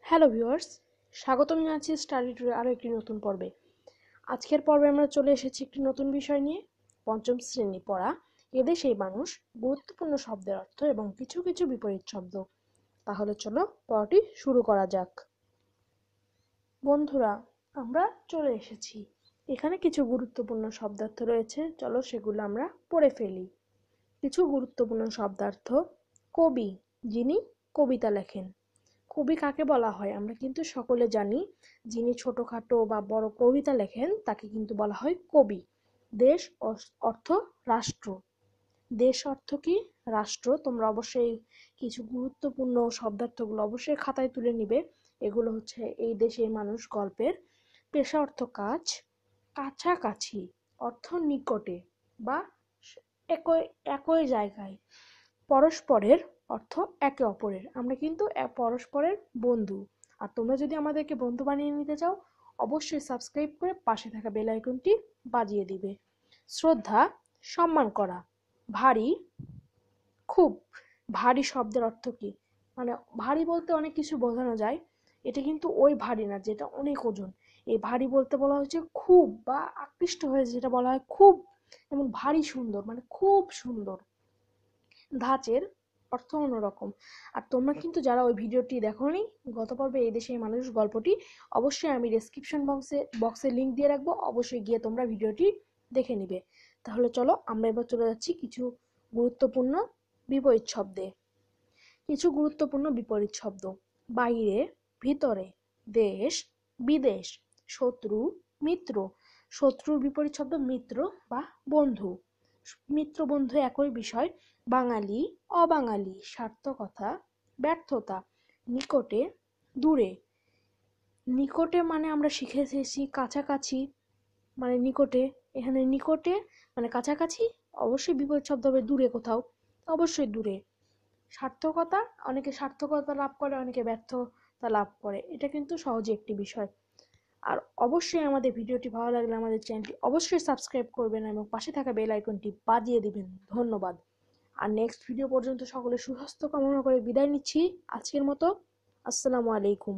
Hello viewers, স্বাগতম জানাচ্ছি study টুরে আরও একটি নতুন পর্বে। আজকের পর্বে আমরা চলে এসেছি একটি নতুন বিষয় নিয়ে। পঞ্চম শ্রেণী পড়া এদেশেই মানুষ, গুরুত্বপূর্ণ শব্দের অর্থ এবং কিছু কিছু বিপরীত শব্দ। তাহলে চলো পড়াটি শুরু করা যাক। বন্ধুরা, আমরা চলে এসেছি। এখানে কিছু গুরুত্বপূর্ণ শব্দার্থ রয়েছে, চলো সেগুলো আমরা পড়ে ফেলি। কিছু গুরুত্বপূর্ণ শব্দার্থ: কবি, যিনি কবিতা লেখেন। কবি কাকে বলা হয় আমরা কিন্তু সকলে জানি। যিনি ছোটখাটো বা বড় কবিতা লেখেন তাকে কিন্তু বলা হয় কবি। দেশ অর্থ রাষ্ট্র। দেশ অর্থ কি? রাষ্ট্র। তোমরা অবশ্যই কিছু গুরুত্বপূর্ণ শব্দার্থগুলো অবশ্যই খাতায় তুলে নিবে। এগুলো হচ্ছে এই দেশের মানুষ গল্পের। পেশা অর্থ কাজ। কাছাকাছি অর্থ নিকটে বা একই একই জায়গায়। পরস্পরের অর্থ একে অপরের। আমরা কিন্তু পরস্পরের বন্ধু। আর তোমরা যদি আমাদেরকে বন্ধু বানিয়ে নিতে চাও, অবশ্যই সাবস্ক্রাইব করে পাশে থাকা বেল আইকনটি বাজিয়ে দিবে। শ্রদ্ধা, সম্মান করা। ভারী, খুব। ভারী শব্দের অর্থ কি? মানে ভারী বলতে অনেক কিছু বোঝানো যায়। এটা কিন্তু ওই ভারী না যেটা অনেক ওজন। এই ভারী বলতে বলা হচ্ছে খুব, বা আকৃষ্ট হয়ে যেটা বলা হয় খুব, এবং ভারী সুন্দর মানে খুব সুন্দর। ধাঁচের অর্থ অন্যরকম। আর তোমরা কিন্তু যারা ওই ভিডিওটি দেখোনি, গত পর্বে এই দেশের মানুষ গল্পটি, অবশ্যই আমি ডেসক্রিপশন বক্সে লিংক দিয়ে রাখবো, অবশ্যই গিয়ে তোমরা ভিডিওটি দেখে নিবে। তাহলে চলো আমরা এবার চলে যাচ্ছি কিছু গুরুত্বপূর্ণ বিপরীত শব্দে। কিছু গুরুত্বপূর্ণ বিপরীত শব্দ: বাইরে, ভিতরে, দেশ, বিদেশ, শত্রু, মিত্র। শত্রুর বিপরীত শব্দ মিত্র বা বন্ধু। মিত্র বন্ধু একই বিষয়। বাঙালি, অবাঙালি, সার্থকতা, ব্যর্থতা। নিকটে, দূরে। নিকটে মানে আমরা শিখে এসেছি কাছাকাছি, মানে নিকটে। এখানে নিকটে মানে কাছাকাছি, অবশ্যই বিপরীত শব্দ হবে দূরে কোথাও, অবশ্যই দূরে। সার্থকতা, অনেকে সার্থকতা লাভ করে, অনেকে ব্যর্থতা লাভ করে। এটা কিন্তু সহজে একটি বিষয়। আর অবশ্যই আমাদের ভিডিওটি ভালো লাগলে আমাদের চ্যানেলটি অবশ্যই সাবস্ক্রাইব করবেন এবং পাশে থাকা বেল আইকনটি বাজিয়ে দিবেন। ধন্যবাদ। আর নেক্সট ভিডিও পর্যন্ত সকলে সুস্বাস্থ্য কামনা করে বিদায় নিচ্ছি আজকের মতো। আসসালামু আলাইকুম।